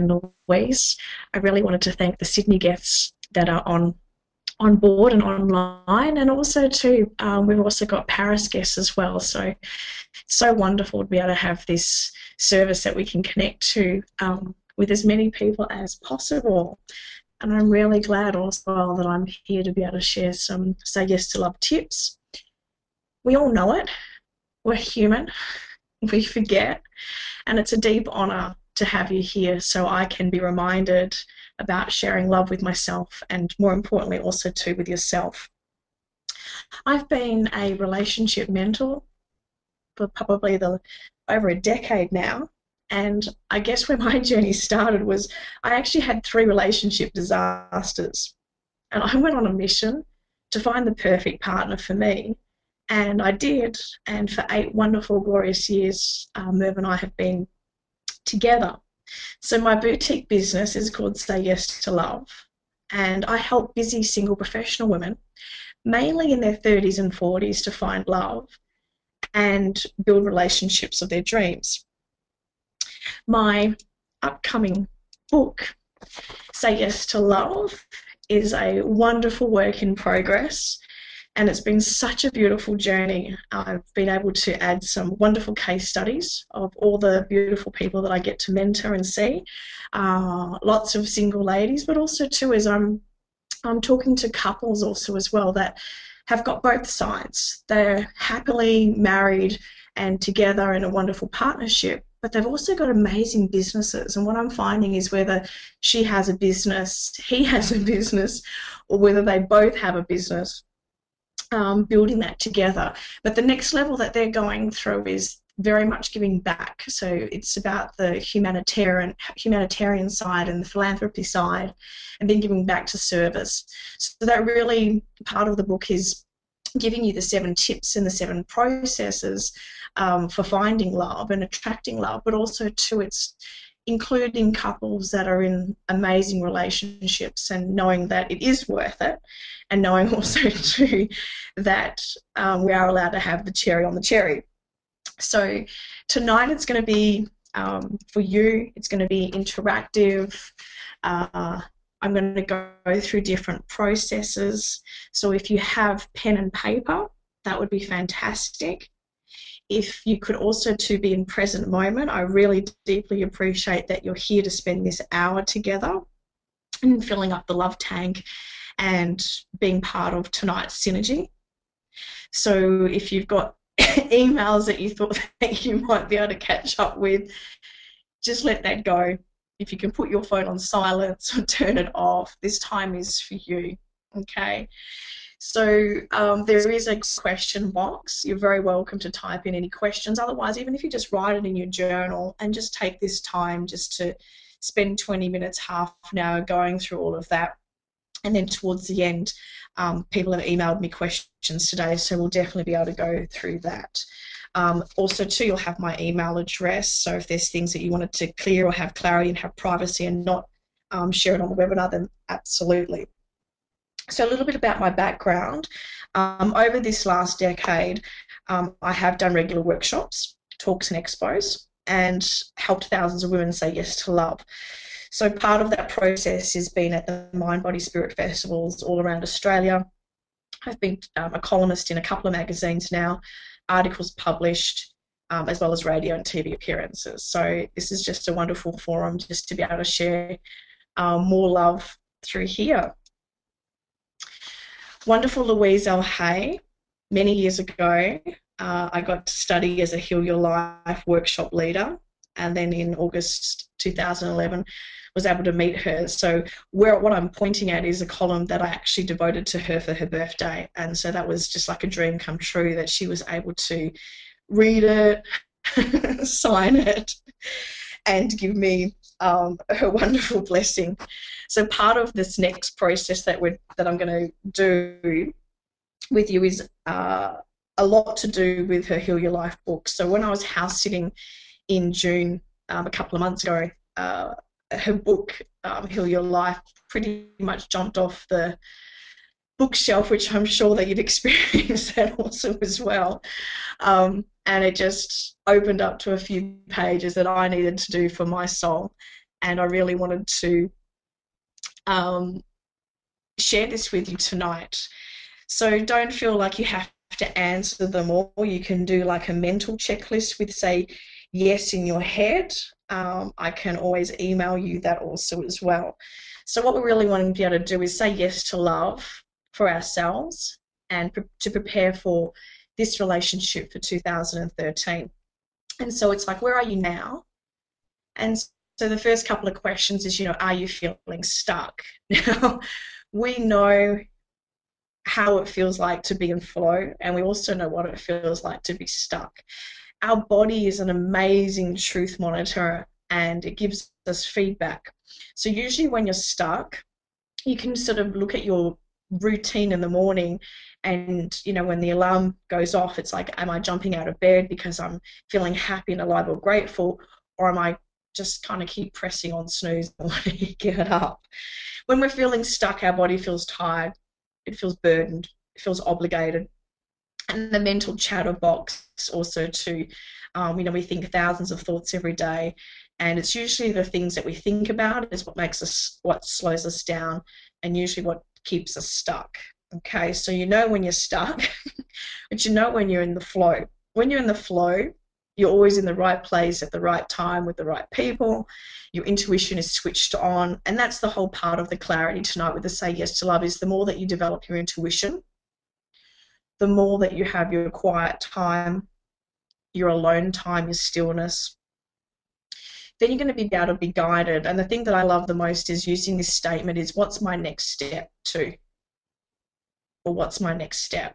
Louise. I really wanted to thank the Sydney guests that are on board and online, and also too, we've also got Paris guests as well. So so wonderful to be able to have this service that we can connect to with as many people as possible. And I'm really glad also that I'm here to be able to share some Say Yes to Love tips. We all know it. We're human. We forget. And it's a deep honour to have you here so I can be reminded about sharing love with myself and, more importantly, also too with yourself. I've been a relationship mentor for probably over a decade now. And I guess where my journey started was I actually had 3 relationship disasters. And I went on a mission to find the perfect partner for me. And I did. And for 8 wonderful, glorious years, Merv and I have been together. So my boutique business is called Say Yes to Love. And I help busy single professional women, mainly in their 30s and 40s, to find love and build relationships of their dreams. My upcoming book, Say Yes to Love, is a wonderful work in progress, and it's been such a beautiful journey. I've been able to add some wonderful case studies of all the beautiful people that I get to mentor and see, lots of single ladies, but also too as I'm talking to couples also as well that have got both sides. They're happily married and together in a wonderful partnership, but they've also got amazing businesses. And what I'm finding is whether she has a business, he has a business, or whether they both have a business, building that together. But the next level that they're going through is very much giving back. So it's about the humanitarian side and the philanthropy side, and then giving back to service. So that really part of the book is giving you the 7 tips and the 7 processes for finding love and attracting love, but also too it's including couples that are in amazing relationships and knowing that it is worth it, and knowing also too that we are allowed to have the cherry on the cherry. So tonight it's going to be, for you, it's going to be interactive. I'm going to go through different processes. So if you have pen and paper, that would be fantastic. If you could also to be in present moment, I really deeply appreciate that you're here to spend this hour together and filling up the love tank and being part of tonight's synergy. So if you've got emails that you thought that you might be able to catch up with, just let that go. If you can put your phone on silence or turn it off, this time is for you, okay? So there is a question box. You're very welcome to type in any questions. Otherwise, even if you just write it in your journal and just take this time just to spend 20 minutes, half an hour going through all of that. And then towards the end, people have emailed me questions today, so we'll definitely be able to go through that. Also, too, you'll have my email address, so if there's things that you wanted to clear or have clarity and have privacy and not share it on the webinar, then absolutely. So a little bit about my background. Over this last decade, I have done regular workshops, talks and expos, and helped thousands of women say yes to love. So part of that process has been at the Mind, Body, Spirit festivals all around Australia. I've been a columnist in a couple of magazines now, articles published, as well as radio and TV appearances. So this is just a wonderful forum just to be able to share more love through here. Wonderful Louise L. Hay, many years ago, I got to study as a Heal Your Life workshop leader, and then in August 2011 was able to meet her. So what I'm pointing at is a column that I actually devoted to her for her birthday, and so that was just like a dream come true that she was able to read it, sign it, and give me her wonderful blessing. So part of this next process that I'm going to do with you is a lot to do with her Heal Your Life book. So when I was house sitting in June a couple of months ago, her book, Heal Your Life, pretty much jumped off the bookshelf, which I'm sure that you'd experienced that also as well. And it just opened up to a few pages that I needed to do for my soul. and I really wanted to um, share this with you tonight. So don't feel like you have to answer them all. You can do like a mental checklist with, say, yes in your head. I can always email you that also as well. So what we're really wanting to be able to do is say yes to love for ourselves and to prepare for this relationship for 2013. And so it's like, where are you now? And so the first couple of questions is, are you feeling stuck? Now, we know how it feels like to be in flow, and we also know what it feels like to be stuck. Our body is an amazing truth monitor, and it gives us feedback. So usually when you're stuck, you can sort of look at your routine in the morning, and when the alarm goes off, it's like, am I jumping out of bed because I'm feeling happy and alive or grateful, or am I just kind of keep pressing on snooze and want to get up? When we're feeling stuck, our body feels tired, it feels burdened, it feels obligated. And the mental chatter box also too. We think thousands of thoughts every day, and it's usually the things that we think about is what slows us down, and usually what keeps us stuck. Okay, so when you're stuck, but when you're in the flow. When you're in the flow, you're always in the right place at the right time with the right people. Your intuition is switched on, and that's the whole part of the clarity tonight with the Say Yes to Love, is the more that you develop your intuition, the more that you have your quiet time, your alone time, your stillness, then you're going to be able to be guided. And the thing that I love the most is using this statement is, what's my next step to? Or what's my next step?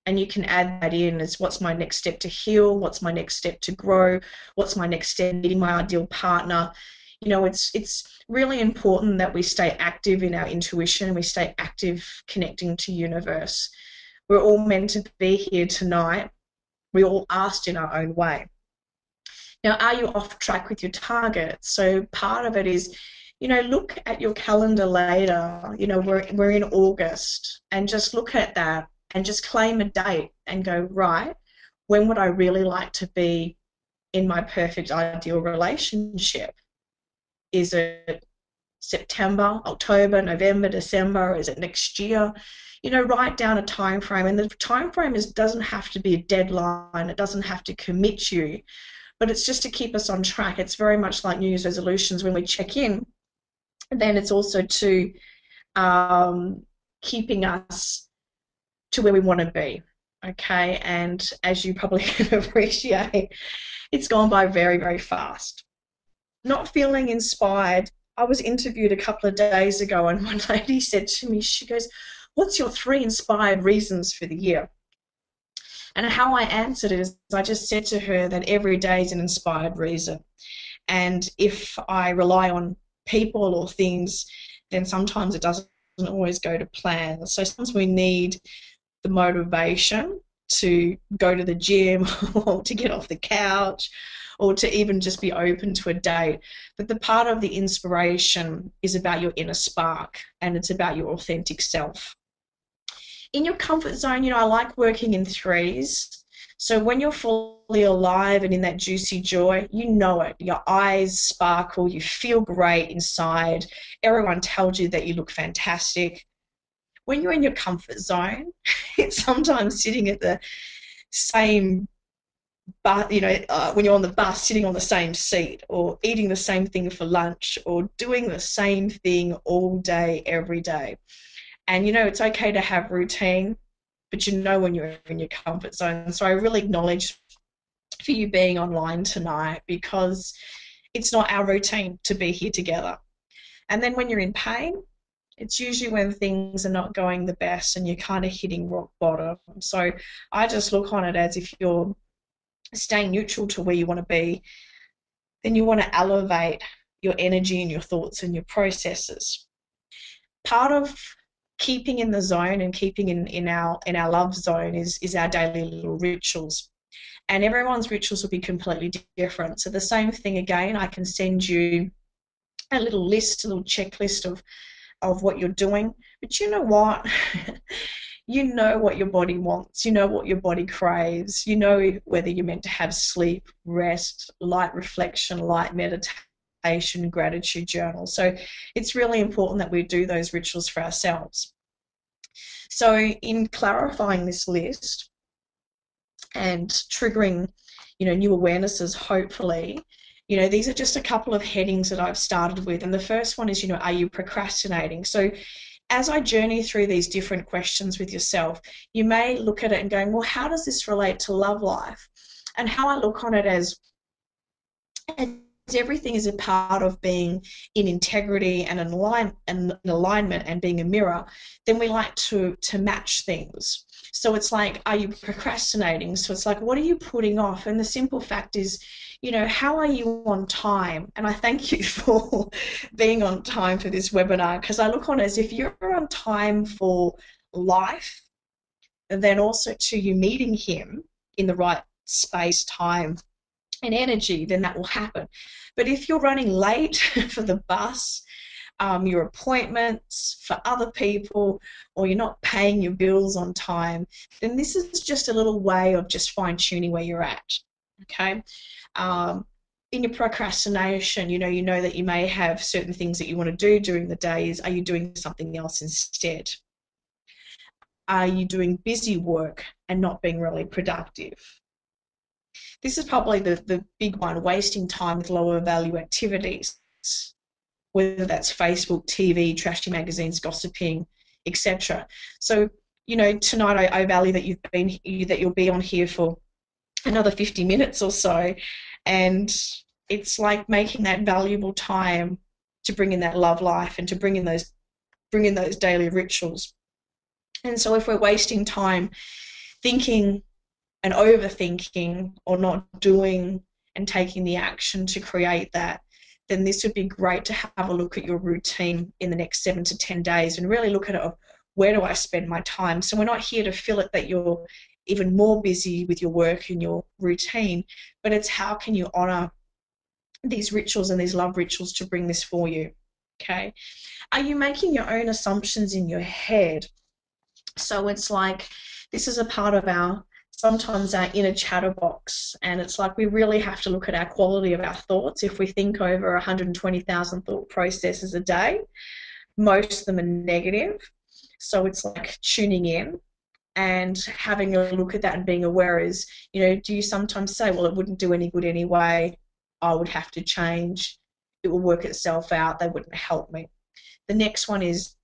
And you can add that in as, what's my next step to heal? What's my next step to grow? What's my next step meeting my ideal partner? It's really important that we stay active in our intuition, we stay active connecting to universe. We're all meant to be here tonight. We're all asked in our own way. Now, are you off track with your target? So part of it is, look at your calendar later. We're in August, and just look at that and just claim a date and go, right, when would I really like to be in my perfect ideal relationship? Is it September, October, November, December? Is it next year? Write down a time frame, and the time frame doesn't have to be a deadline. It doesn't have to commit you, but it's just to keep us on track. It's very much like New Year's resolutions when we check in. And then it's also to keeping us to where we want to be. Okay, and as you probably can appreciate, it's gone by very, very fast. Not feeling inspired. I was interviewed a couple of days ago, and one lady said to me, she goes, what's your 3 inspired reasons for the year? And how I answered it is, I just said to her that every day is an inspired reason. And if I rely on people or things, then sometimes it doesn't always go to plan. So sometimes we need the motivation to go to the gym or to get off the couch or to even just be open to a date. But the part of the inspiration is about your inner spark, and it's about your authentic self. In your comfort zone, I like working in 3s. So when you're fully alive and in that juicy joy, you know it. Your eyes sparkle, you feel great inside. Everyone tells you that you look fantastic. When you're in your comfort zone, it's sometimes sitting at the same bus, when you're on the bus, sitting on the same seat, or eating the same thing for lunch, or doing the same thing all day, every day. And it's okay to have routine, but when you're in your comfort zone. So I really acknowledge for you being online tonight, because it's not our routine to be here together. And then when you're in pain, it's usually when things are not going the best and you're kind of hitting rock bottom. So I just look on it as, if you're staying neutral to where you want to be, then you want to elevate your energy and your thoughts and your processes. Part of keeping in the zone and keeping in our love zone is our daily little rituals. And everyone's rituals will be completely different. So the same thing again, I can send you a little list, a little checklist of what you're doing. But you know what? You know what your body wants. You know what your body craves. You know whether you're meant to have sleep, rest, light reflection, light meditation. affirmation, gratitude journal. So it's really important that we do those rituals for ourselves. So in clarifying this list and triggering, new awarenesses, hopefully, these are just a couple of headings that I've started with. And the first one is, are you procrastinating? So as I journey through these different questions with yourself, you may look at it and going, well, how does this relate to love life? And how I look on it as everything is a part of being in integrity and an alignment and being a mirror, then we like to match things. So it's like, are you procrastinating? So it's like, what are you putting off? And the simple fact is, how are you on time? And I thank you for being on time for this webinar, because I look on it as if you're on time for life, and then also to you meeting him in the right space, time, and energy, then that will happen. But if you're running late for the bus, your appointments, for other people, or you're not paying your bills on time, then this is just a little way of just fine-tuning where you're at, okay? In your procrastination, you know that you may have certain things that you want to do during the days. Are you doing something else instead? Are you doing busy work and not being really productive? This is probably the big one, wasting time with lower value activities, whether that's Facebook, TV, trashy magazines, gossiping, etc. So, tonight I value that you'll be on here for another 50 minutes or so, and it's like making that valuable time to bring in that love life and to bring in those daily rituals. And so if we're wasting time thinking and overthinking or not doing and taking the action to create that, then this would be great to have a look at your routine in the next 7 to 10 days and really look at it of, where do I spend my time? So we're not here to fill it that you're even more busy with your work and your routine, but it's how can you honour these rituals and these love rituals to bring this for you, okay? Are you making your own assumptions in your head? So it's like, this is a part of sometimes our inner chatterbox, and it's like we really have to look at our quality of our thoughts. If we think over 120,000 thought processes a day, most of them are negative. So it's like tuning in and having a look at that and being aware is, do you sometimes say, well, it wouldn't do any good anyway, I would have to change, it will work itself out, they wouldn't help me. The next one is,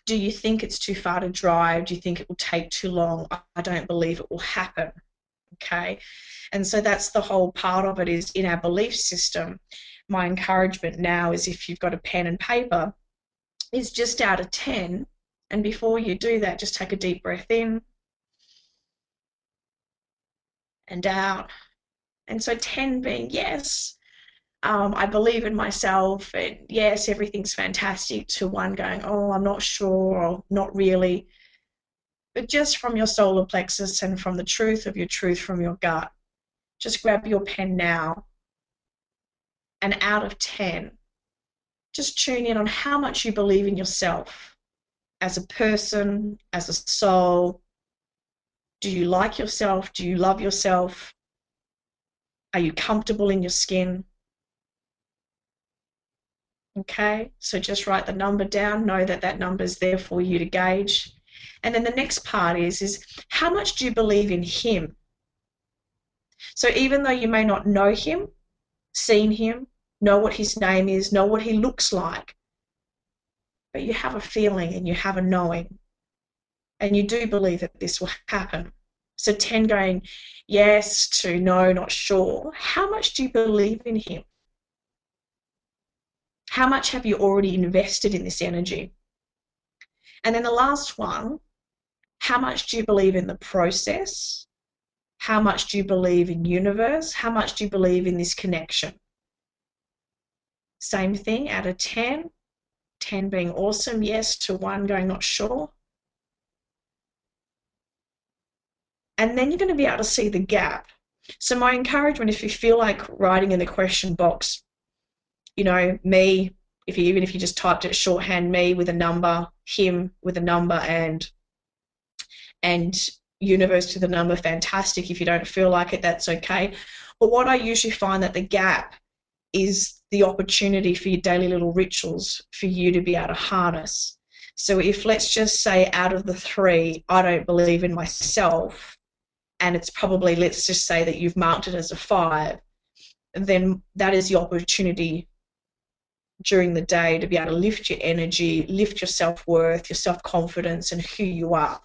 do you think it's too far to drive? Do you think it will take too long? I don't believe it will happen, okay? And so that's the whole part of it, is in our belief system. My encouragement now is, if you've got a pen and paper, is just out of 10, and before you do that, just take a deep breath in and out. And so 10 being yes, I believe in myself, and yes, everything's fantastic, to 1 going, oh, I'm not sure, or not really. But just from your solar plexus and from the truth of your truth from your gut, just grab your pen now, and out of 10, just tune in on how much you believe in yourself as a person, as a soul. Do you like yourself? Do you love yourself? Are you comfortable in your skin? Okay, so just write the number down, know that that number is there for you to gauge. And then the next part is how much do you believe in him? So even though you may not know him, seen him, know what his name is, know what he looks like, but you have a feeling and you have a knowing, and you do believe that this will happen. So 10 going yes to no, not sure. How much do you believe in him? How much have you already invested in this energy? And then the last one, how much do you believe in the process? How much do you believe in universe? How much do you believe in this connection? Same thing, out of 10, 10 being awesome, yes, to 1 going not sure. And then you're going to be able to see the gap. So my encouragement, if you feel like writing in the question box, me, even if you just typed it shorthand, me with a number, him with a number, and universe with a number, fantastic. If you don't feel like it, that's okay. But what I usually find that the gap is the opportunity for your daily little rituals for you to be able to harness. So if, let's just say, out of the three, I don't believe in myself, and it's probably, let's just say that you've marked it as a 5, then that is the opportunity during the day to be able to lift your energy, lift your self-worth, your self-confidence, and who you are.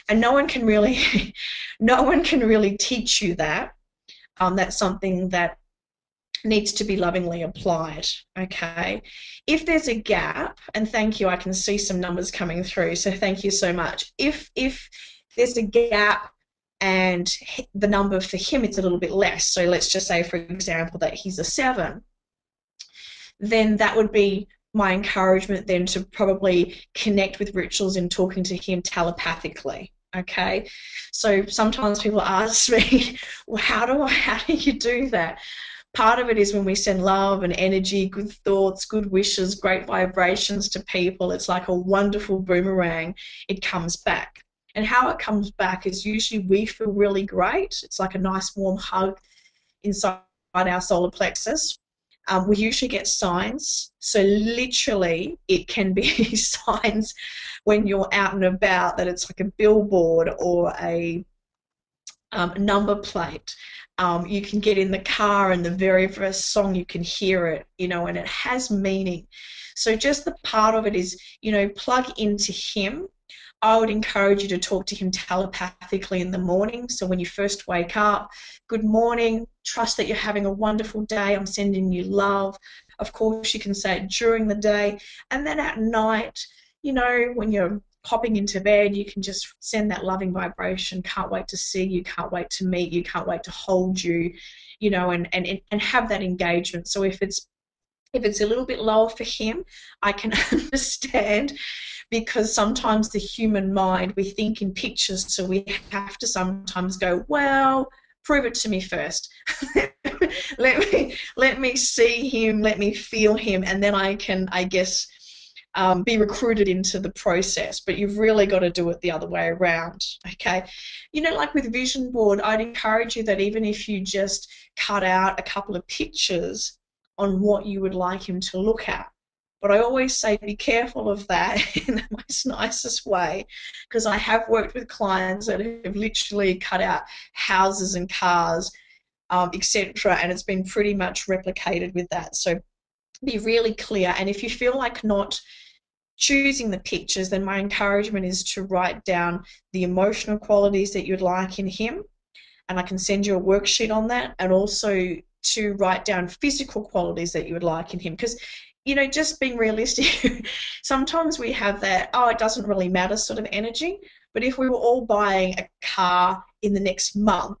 And no one can really, no one can really teach you that. That's something that needs to be lovingly applied, okay? If there's a gap, and thank you, I can see some numbers coming through, so thank you so much. If there's a gap and the number for him it's a little bit less, so let's just say, for example, that he's a 7, then that would be my encouragement then to probably connect with rituals and talking to him telepathically. Okay, so sometimes people ask me, well, how do you do that? Part of it is when we send love and energy, good thoughts, good wishes, great vibrations to people. It's like a wonderful boomerang. It comes back. And how it comes back is usually we feel really great. It's like a nice warm hug inside our solar plexus. We usually get signs. So literally it can be signs when you're out and about, that it's like a billboard or a number plate. You can get in the car and the very first song you can hear it, and it has meaning. So just the part of it is, plug into him. I would encourage you to talk to him telepathically in the morning. So when you first wake up, good morning, trust that you're having a wonderful day, I'm sending you love. Of course, you can say it during the day. And then at night, when you're popping into bed, you can just send that loving vibration. Can't wait to see you, can't wait to meet you, can't wait to hold you, and have that engagement. So if it's a little bit lower for him, I can understand, because sometimes the human mind, we think in pictures, so we have to sometimes go, well, prove it to me first. let me see him, let me feel him, and then I can, I guess, be recruited into the process. But you've really got to do it the other way around, okay? Like with vision board, I'd encourage you that even if you just cut out a couple of pictures on what you would like him to look at. But I always say be careful of that in the most nicest way, because I have worked with clients that have literally cut out houses and cars, etc., and it's been pretty much replicated with that. So be really clear, and if you feel like not choosing the pictures, then my encouragement is to write down the emotional qualities that you'd like in him, and I can send you a worksheet on that, and also to write down physical qualities that you would like in him, because just being realistic, sometimes we have that, oh, it doesn't really matter sort of energy. But if we were all buying a car in the next month,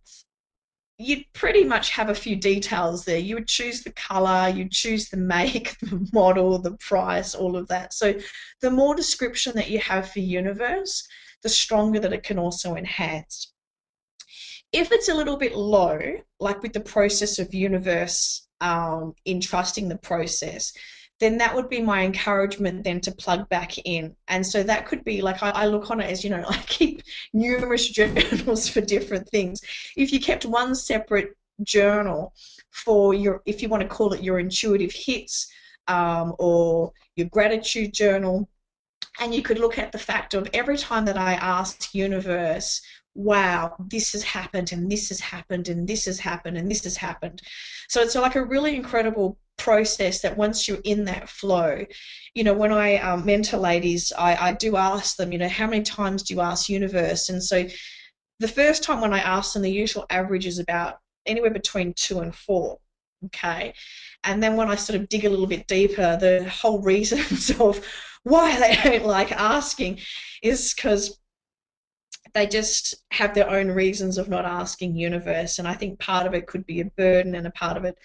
you'd pretty much have a few details there. You would choose the colour, you'd choose the make, the model, the price, all of that. So the more description that you have for universe, the stronger that it can also enhance. If it's a little bit low, like with the process of universe, in trusting the process, then that would be my encouragement then to plug back in. And so that could be like, I look on it as, I keep numerous journals for different things. If you kept one separate journal for your, if you want to call it your intuitive hits, or your gratitude journal, and you could look at the fact of every time that I ask universe, wow, this has happened, and this has happened, and this has happened, and this has happened. So it's like a really incredible process that once you're in that flow, when I mentor ladies, I do ask them, how many times do you ask universe? And so the first time when I ask them, the usual average is about anywhere between 2 and 4. Okay, and then when I sort of dig a little bit deeper, the whole reasons of why they don't like asking is because they just have their own reasons of not asking universe. And I think part of it could be a burden, and a part of it,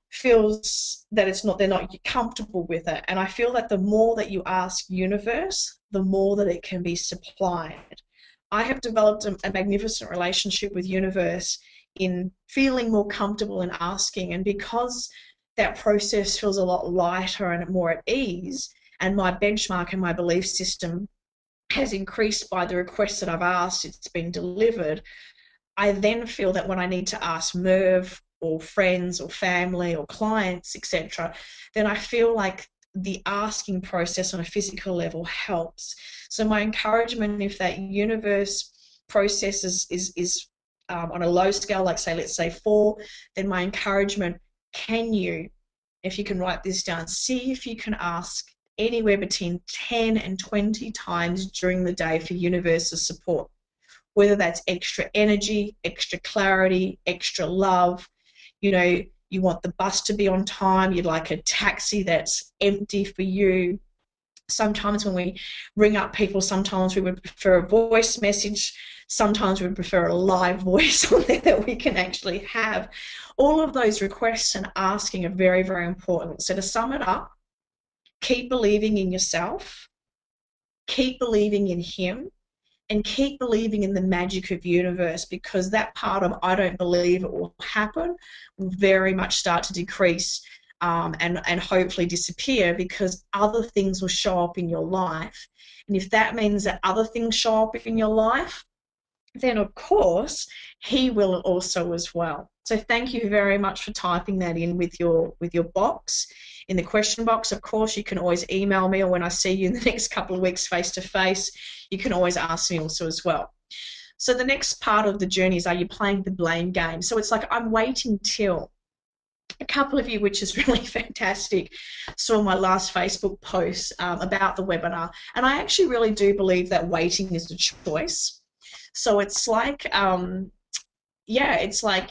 feels that they're not comfortable with it. And I feel that the more that you ask universe, the more that it can be supplied. I have developed a magnificent relationship with universe in feeling more comfortable in asking, and because that process feels a lot lighter and more at ease, and my benchmark and my belief system has increased by the requests that I've asked, it's been delivered, I then feel that when I need to ask Merv or friends or family or clients, etc., then I feel like the asking process on a physical level helps. So my encouragement, if that universe process is on a low scale, like say, let's say 4, then my encouragement, can you, if you can write this down, see if you can ask anywhere between 10 and 20 times during the day for universal support, whether that's extra energy, extra clarity, extra love. You know, you want the bus to be on time, you'd like a taxi that's empty for you. Sometimes when we ring up people, sometimes we would prefer a voice message, sometimes we would prefer a live voice on there that we can actually have. All of those requests and asking are very, very important. So to sum it up, keep believing in yourself, keep believing in him, and keep believing in the magic of universe, because that part of I don't believe it will happen will very much start to decrease, and hopefully disappear, because other things will show up in your life. And if that means that other things show up in your life, then of course he will also as well. So thank you very much for typing that in with your box, in the question box. Of course, you can always email me, or when I see you in the next couple of weeks face to face, you can always ask me also as well. So the next part of the journey is, are you playing the blame game? So it's like, I'm waiting till. A couple of you, which is really fantastic, saw my last Facebook post about the webinar, and I actually really do believe that waiting is a choice. So it's like, yeah, it's like,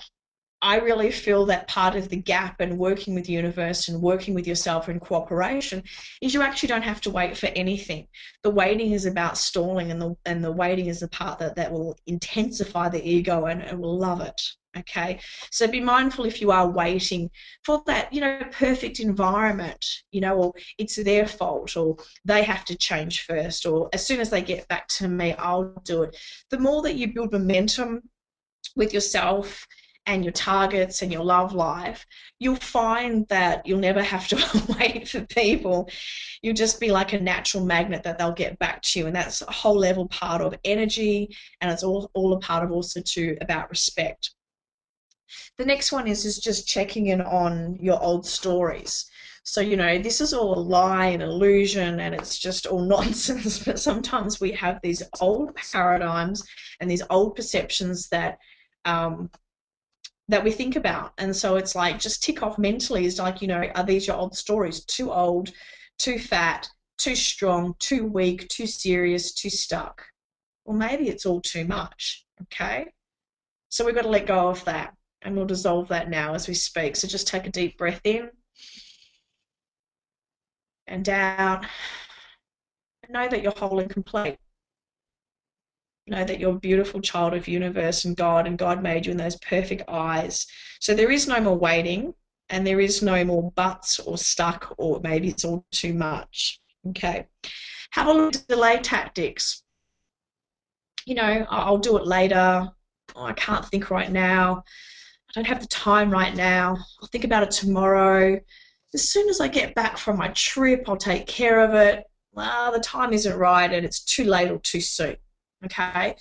I really feel that part of the gap and working with the universe and working with yourself in cooperation is you actually don't have to wait for anything. The waiting is about stalling, and the waiting is the part that will intensify the ego and will love it. Okay, so be mindful if you are waiting for that, perfect environment, or it's their fault, or they have to change first, or as soon as they get back to me, I'll do it. The more that you build momentum with yourself and your targets and your love life, you'll find that you'll never have to wait for people. You'll just be like a natural magnet that they'll get back to you, and that's a whole level part of energy, and it's all a part of also too about respect. The next one is just checking in on your old stories. So, this is all a lie, an illusion, and it's just all nonsense, but sometimes we have these old paradigms and these old perceptions that that we think about. And so it's like, just tick off mentally, is like, are these your old stories? Too old, too fat, too strong, too weak, too serious, too stuck. Well, maybe it's all too much, okay? So we've got to let go of that, and we'll dissolve that now as we speak. So just take a deep breath in and out. And know that you're whole and complete. Know that you're a beautiful child of universe and God made you in those perfect eyes. So there is no more waiting, and there is no more buts or stuck, or maybe it's all too much. Okay. Have a look at delay tactics. I'll do it later. Oh, I can't think right now. I don't have the time right now. I'll think about it tomorrow. As soon as I get back from my trip, I'll take care of it. Well, the time isn't right, and it's too late or too soon. Okay?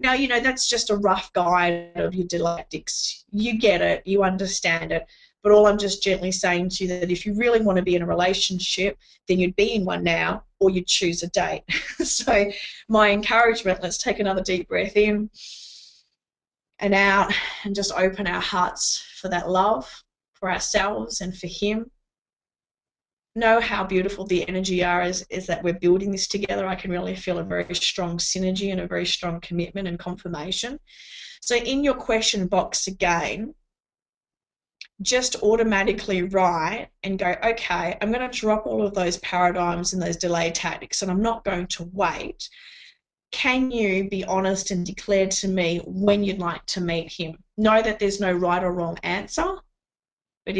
Now, that's just a rough guide of your dialectics. You get it, you understand it, but all I'm just gently saying to you that if you really want to be in a relationship, then you'd be in one now, or you'd choose a date. So my encouragement, let's take another deep breath in and out, and just open our hearts for that love, for ourselves and for him. Know how beautiful the energy is that we're building this together. I can really feel a very strong synergy and a very strong commitment and confirmation. So in your question box again, just automatically write and go, okay, I'm going to drop all of those paradigms and those delay tactics, and I'm not going to wait. Can you be honest and declare to me when you'd like to meet him? Know that there's no right or wrong answer, but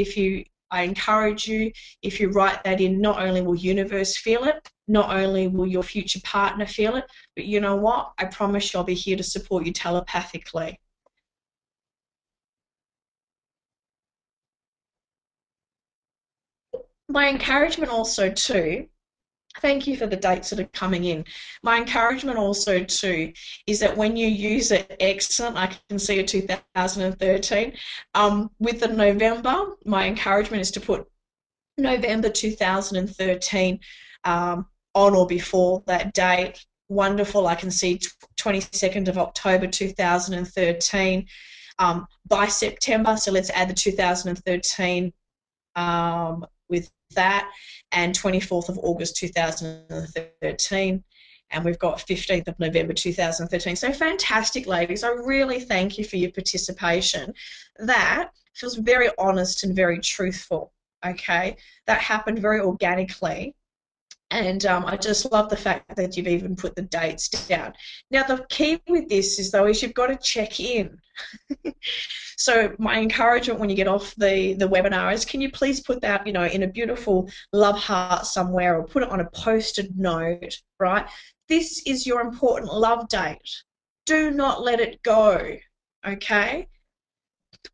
I encourage you, if you write that in, not only will universe feel it, not only will your future partner feel it, but you know what? I promise you I'll be here to support you telepathically. My encouragement also too Thank you for the dates that are coming in. My encouragement also too is that when you use it, excellent. I can see a 2013. With the November, my encouragement is to put November 2013 on or before that date. Wonderful. I can see 22nd of October 2013 by September. So let's add the 2013 with that, and 24th of August 2013. And we've got 15th of November 2013. So fantastic, ladies. I really thank you for your participation. That feels very honest and very truthful. Okay, that happened very organically. And I just love the fact that you've even put the dates down. Now, the key with this is, though, is you've got to check in. So my encouragement when you get off the webinar is, can you please put that, in a beautiful love heart somewhere, or put it on a post-it note, right? This is your important love date. Do not let it go, okay?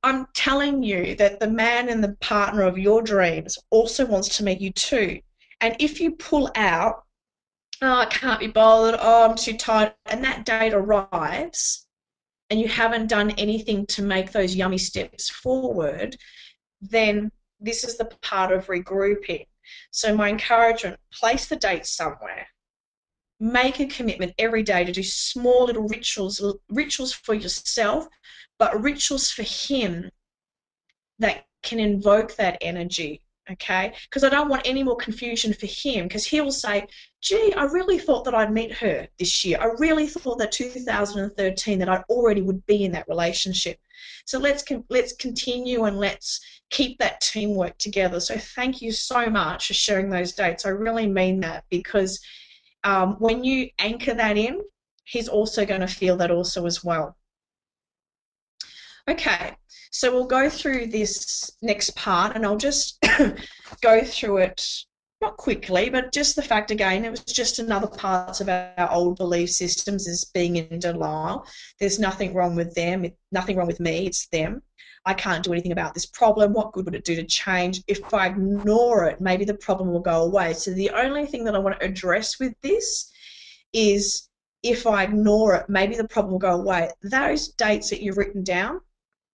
I'm telling you that the man and the partner of your dreams also wants to meet you too. And if you pull out, oh, I can't be bothered, oh, I'm too tired, and that date arrives and you haven't done anything to make those yummy steps forward, then this is the part of regrouping. So my encouragement, place the date somewhere. Make a commitment every day to do small little rituals for yourself, but rituals for him that can invoke that energy, okay? Because I don't want any more confusion for him, because he will say, gee, I really thought that I'd meet her this year. I really thought that 2013 that I already would be in that relationship. So let's continue and let's keep that teamwork together. So thank you so much for sharing those dates. I really mean that, because when you anchor that in, he's also going to feel that also as well. Okay, so we'll go through this next part, and I'll just go through it, not quickly, but just the fact again, it was just another part of our old belief systems as being in denial. There's nothing wrong with them, nothing wrong with me, it's them. I can't do anything about this problem. What good would it do to change? If I ignore it, maybe the problem will go away. So the only thing that I want to address with this is, if I ignore it, maybe the problem will go away. Those dates that you've written down,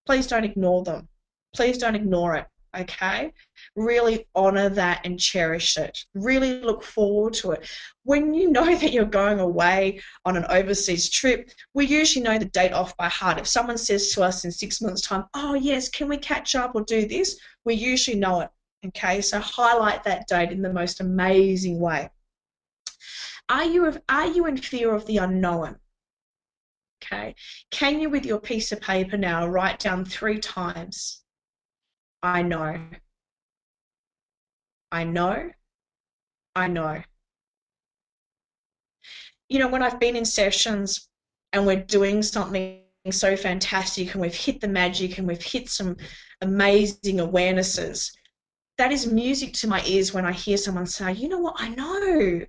please don't ignore them. Please don't ignore it, okay? Really honour that and cherish it. Really look forward to it. When you know that you're going away on an overseas trip, we usually know the date off by heart. If someone says to us in 6 months' time, oh, yes, can we catch up or do this? We usually know it, okay? So highlight that date in the most amazing way. Are you in fear of the unknown? Okay. Can you, with your piece of paper now, write down 3 times, I know, I know, I know. When I've been in sessions and we're doing something so fantastic and we've hit the magic and we've hit some amazing awarenesses, that is music to my ears when I hear someone say, you know what, I know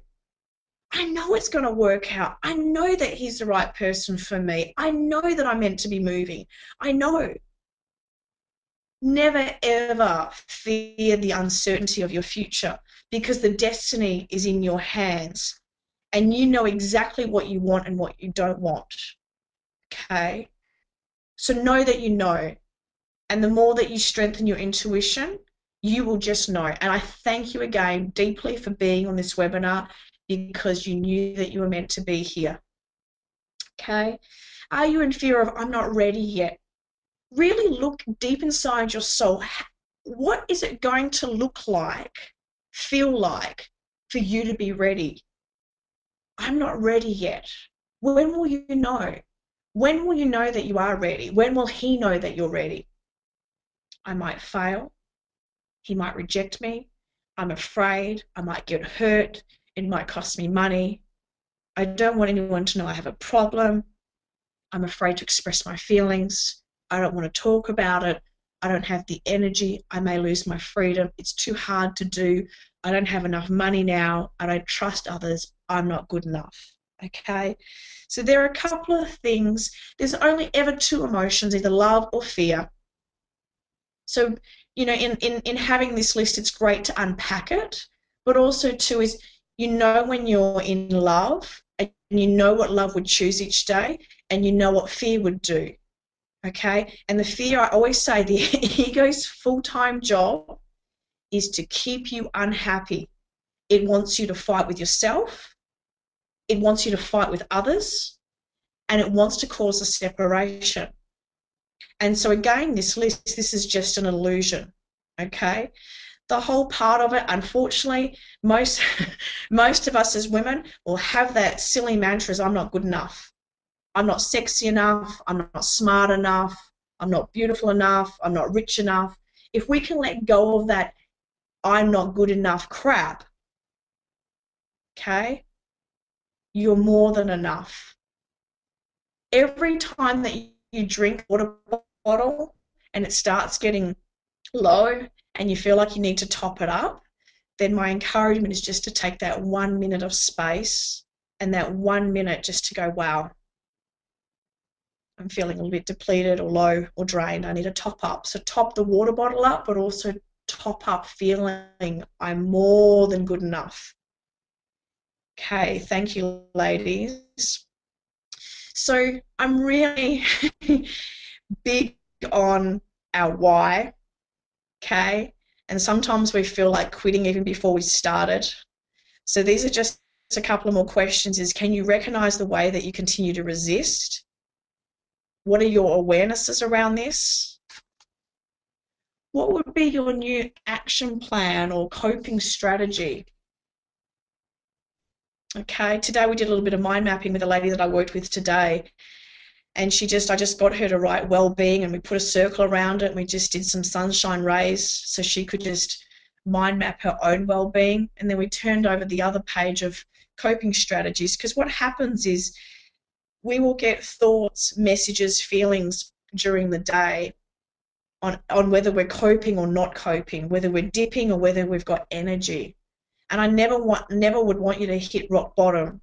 it's going to work out. I know that he's the right person for me. I know that I'm meant to be moving. I know. Never ever fear the uncertainty of your future, because the destiny is in your hands and you know exactly what you want and what you don't want. Okay? So know that you know. And the more that you strengthen your intuition, you will just know. And I thank you again deeply for being on this webinar, because you knew that you were meant to be here. Okay? Are you in fear of, I'm not ready yet? Really look deep inside your soul. What is it going to look like, feel like, for you to be ready? I'm not ready yet. When will you know? When will you know that you are ready? When will he know that you're ready? I might fail. He might reject me. I'm afraid. I might get hurt. It might cost me money. I don't want anyone to know I have a problem. I'm afraid to express my feelings. I don't want to talk about it. I don't have the energy. I may lose my freedom. It's too hard to do. I don't have enough money now. I don't trust others. I'm not good enough. Okay? So there are a couple of things. There's only ever 2 emotions, either love or fear. So, in having this list, it's great to unpack it, but also too is, You know when you're in love, and you know what love would choose each day, and you know what fear would do. Okay? And the fear, I always say, the ego's full-time job is to keep you unhappy. It wants you to fight with yourself, it wants you to fight with others, and it wants to cause a separation. And so again, this list, this is just an illusion. Okay? The whole part of it, unfortunately, most most of us as women will have that silly mantra: I'm not good enough. I'm not sexy enough. I'm not smart enough. I'm not beautiful enough. I'm not rich enough. If we can let go of that I'm not good enough crap, okay, you're more than enough. Every time that you drink a water bottle and it starts getting low and you feel like you need to top it up, then my encouragement is just to take that 1 minute of space and that 1 minute just to go, wow, I'm feeling a little bit depleted or low or drained. I need to top up. So top the water bottle up, but also top up feeling I'm more than good enough. Okay, thank you, ladies. So I'm really big on our why, okay? And sometimes we feel like quitting even before we started. So these are just a couple of more questions is, can you recognize the way that you continue to resist? What are your awarenesses around this? What would be your new action plan or coping strategy? Okay, today we did a little bit of mind mapping with a lady that I worked with today, and I just got her to write well-being, and we put a circle around it, and we just did some sunshine rays so she could just mind map her own well-being, and then we turned over the other page of coping strategies, because what happens is we will get thoughts, messages, feelings during the day on whether we're coping or not coping, whether we're dipping or whether we've got energy. And I never would want you to hit rock bottom.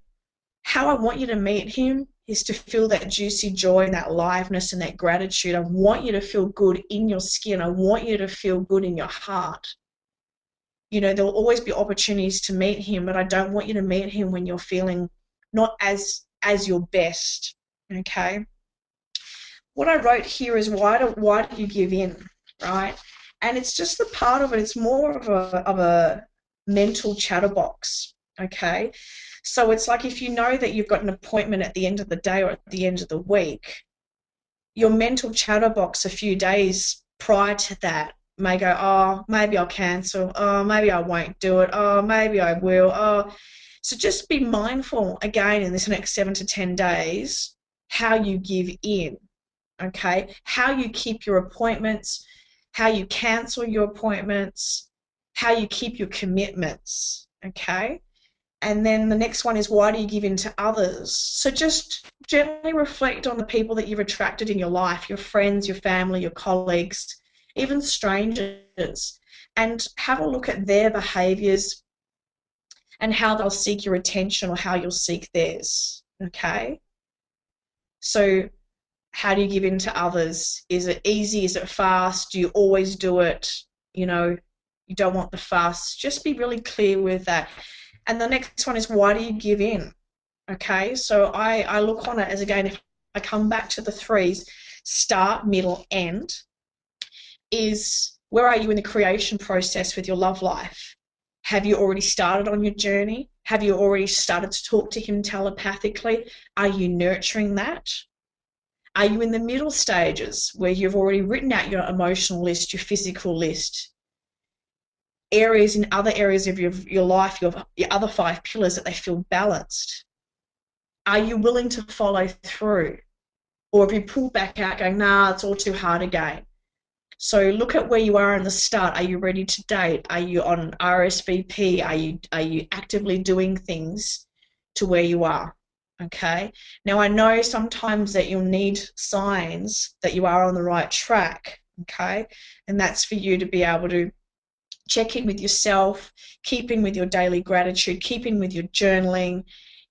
How I want you to meet him is to feel that juicy joy and that aliveness and that gratitude. I want you to feel good in your skin. I want you to feel good in your heart. You know, there'll always be opportunities to meet him, but I don't want you to meet him when you're feeling not as your best. Okay? What I wrote here is, why do you give in, right? And it's just the part of it. It's more of a mental chatterbox. Okay, so it's like if you know that you've got an appointment at the end of the day or at the end of the week, your mental chatterbox a few days prior to that may go, oh, maybe I'll cancel. Oh, maybe I won't do it. Oh, maybe I will. Oh, so just be mindful again in this next 7 to 10 days how you give in. Okay, how you keep your appointments, how you cancel your appointments, how you keep your commitments. Okay, and then the next one is, why do you give in to others? So just gently reflect on the people that you've attracted in your life, your friends, your family, your colleagues, even strangers, and have a look at their behaviours and how they'll seek your attention or how you'll seek theirs. Okay, so how do you give in to others? Is it easy? Is it fast? Do you always do it? You know, you don't want the fuss. Just be really clear with that. And the next one is, why do you give in? Okay, so I look on it as, again, if I come back to the threes, start, middle, end, is where are you in the creation process with your love life? Have you already started on your journey? Have you already started to talk to him telepathically? Are you nurturing that? Are you in the middle stages where you've already written out your emotional list, your physical list, areas in other areas of your life, your other 5 pillars, that they feel balanced? Are you willing to follow through? Or have you pulled back out going, nah, it's all too hard again? So look at where you are in the start. Are you ready to date? Are you on RSVP? Are you actively doing things to where you are? Okay. Now I know sometimes that you'll need signs that you are on the right track. Okay. And that's for you to be able to check in with yourself, keep in with your daily gratitude, keep in with your journaling,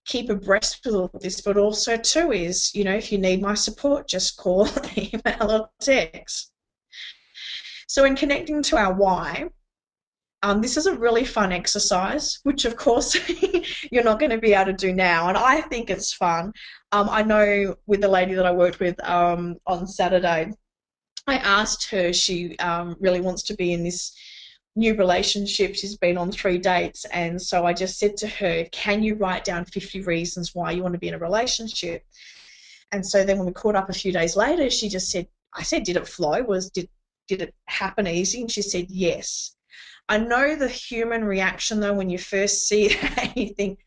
keep abreast with all of this. But also too is, you know, if you need my support, just call, email or text. So in connecting to our why, This is a really fun exercise, which of course you're not going to be able to do now, and I think it's fun. I know with the lady that I worked with on Saturday, I asked her, she really wants to be in this new relationship. She's been on 3 dates, and so I just said to her, can you write down 50 reasons why you want to be in a relationship? And so then when we caught up a few days later, she just said, I said, did it flow? Did it happen easy? And she said, yes. I know the human reaction though when you first see that, you think,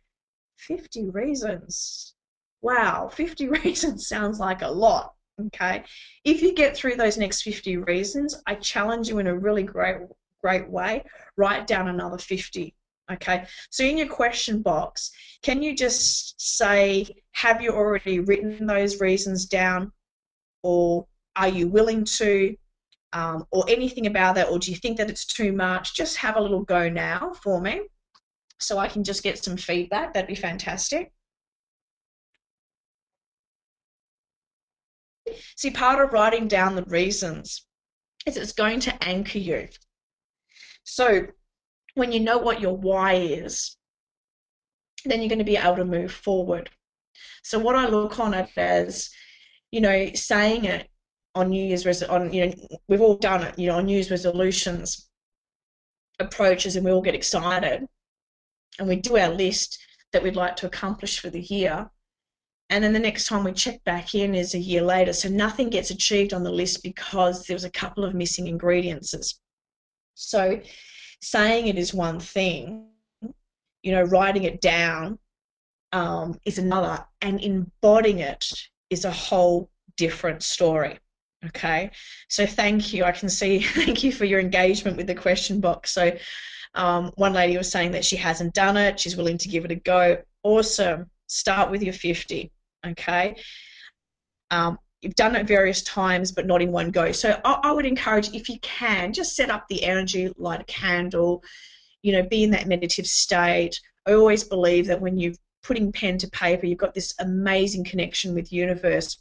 50 reasons. Wow, 50 reasons sounds like a lot. Okay. If you get through those next 50 reasons, I challenge you in a really great way, write down another 50. Okay. So in your question box, can you just say, have you already written those reasons down, or are you willing to, or anything about that, or do you think that it's too much? Just have a little go now for me so I can just get some feedback. That'd be fantastic. See, part of writing down the reasons is it's going to anchor you. So when you know what your why is, then you're going to be able to move forward. So what I look on it as, saying it on New Year's we've all done it, on New Year's resolutions approaches, and we all get excited and we do our list that we'd like to accomplish for the year. And then the next time we check back in is a year later. So nothing gets achieved on the list because there was a couple of missing ingredients. So saying it is one thing, writing it down is another, and embodying it is a whole different story. Okay, so thank you. I can see, thank you for your engagement with the question box. So one lady was saying that she hasn't done it, she's willing to give it a go. Awesome. Start with your 50. Okay. You've done it various times, but not in one go. So I would encourage, if you can, just set up the energy, light a candle, be in that meditative state. I always believe that when you're putting pen to paper, you've got this amazing connection with the universe.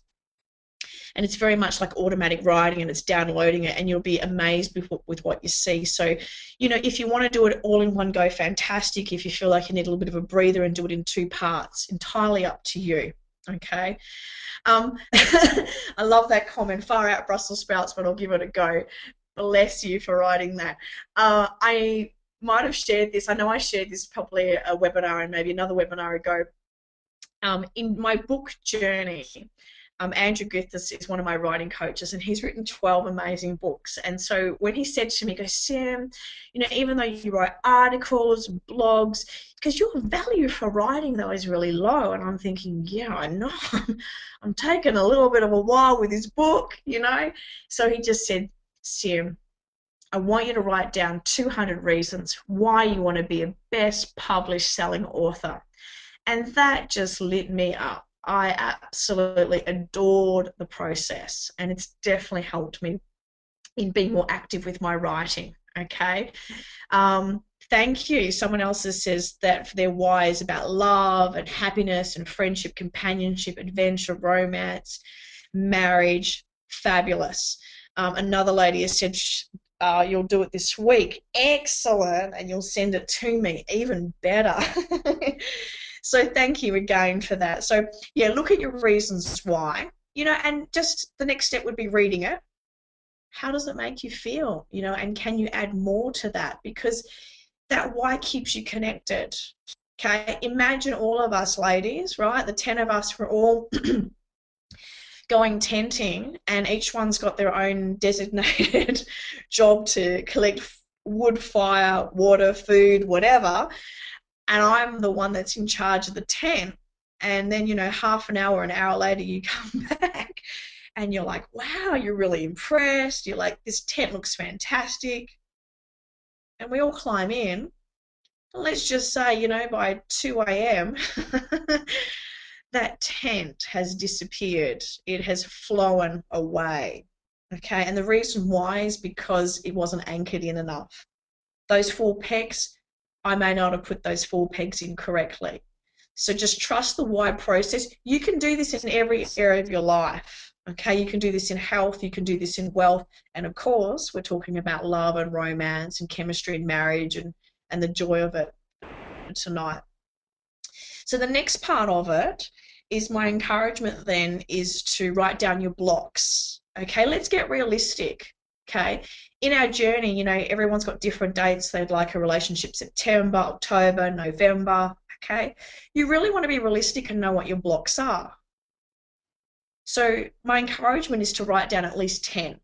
And it's very much like automatic writing, and it's downloading it, and you'll be amazed with what you see. So, if you want to do it all in one go, fantastic. If you feel like you need a little bit of a breather and do it in 2 parts, entirely up to you. Okay. I love that comment. Far out Brussels sprouts, but I'll give it a go. Bless you for writing that. I might have shared this. I know I shared this probably a webinar and maybe another webinar ago. In my book journey, Andrew Githis is one of my writing coaches, and he's written 12 amazing books. And so when he said to me, he goes, Sam, even though you write articles and blogs, because your value for writing, though, is really low. And I'm thinking, yeah, I know. I'm taking a little bit of a while with his book, So he just said, Sam, I want you to write down 200 reasons why you want to be a best published selling author. And that just lit me up. I absolutely adored the process, and it's definitely helped me in being more active with my writing. Okay. Thank you. Someone else says that their why is about love and happiness and friendship, companionship, adventure, romance, marriage. Fabulous. Another lady has said, you'll do it this week. Excellent. And you'll send it to me. Even better. So thank you again for that. So yeah, look at your reasons why, and just the next step would be reading it. How does it make you feel, and can you add more to that? Because that why keeps you connected. Okay, imagine all of us ladies, right? The 10 of us were all going tenting, and each one's got their own designated job to collect wood, fire, water, food, whatever. And I'm the one that's in charge of the tent. And then, half an hour later, you come back and you're like, wow, you're really impressed. You're like, this tent looks fantastic. And we all climb in. Let's just say, by 2 a.m., that tent has disappeared. It has flown away. Okay, and the reason why is because it wasn't anchored in enough. Those 4 pegs, I may not have put those 4 pegs in correctly. So just trust the why process. You can do this in every area of your life, Okay, you can do this in health, you can do this in wealth, and of course, we're talking about love and romance and chemistry and marriage and the joy of it tonight. So the next part of it is my encouragement then is to write down your blocks. Okay, let's get realistic. Okay, in our journey, you know, everyone's got different dates. They'd like a relationship September, October, November. Okay, you really want to be realistic and know what your blocks are. So my encouragement is to write down at least 10.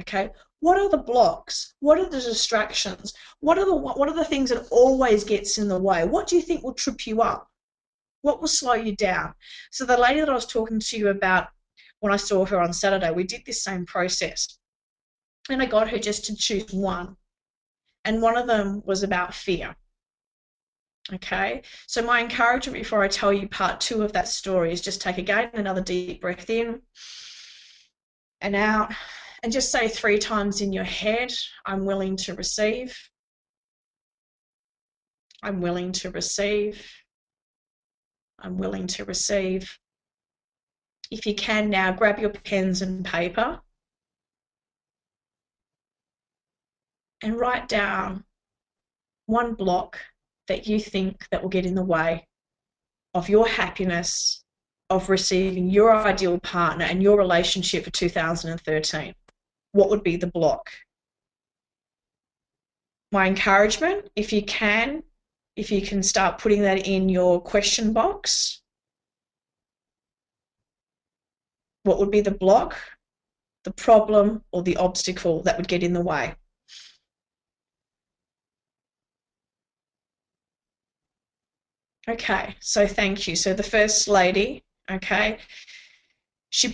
Okay, what are the blocks? What are the distractions? What are the things that always gets in the way? What do you think will trip you up? What will slow you down? So the lady that I was talking to you about when I saw her on Saturday, we did this same process. And I got her just to choose one. And one of them was about fear. Okay, so my encouragement before I tell you part 2 of that story is just take again another deep breath in and out, and just say 3 times in your head, I'm willing to receive. I'm willing to receive. I'm willing to receive. If you can now, grab your pens and paper and write down one block that you think that will get in the way of your happiness, of receiving your ideal partner and your relationship for 2013. What would be the block? My encouragement, if you can start putting that in your question box, what would be the block, the problem, or the obstacle that would get in the way? Okay, so thank you. So the first lady, okay, she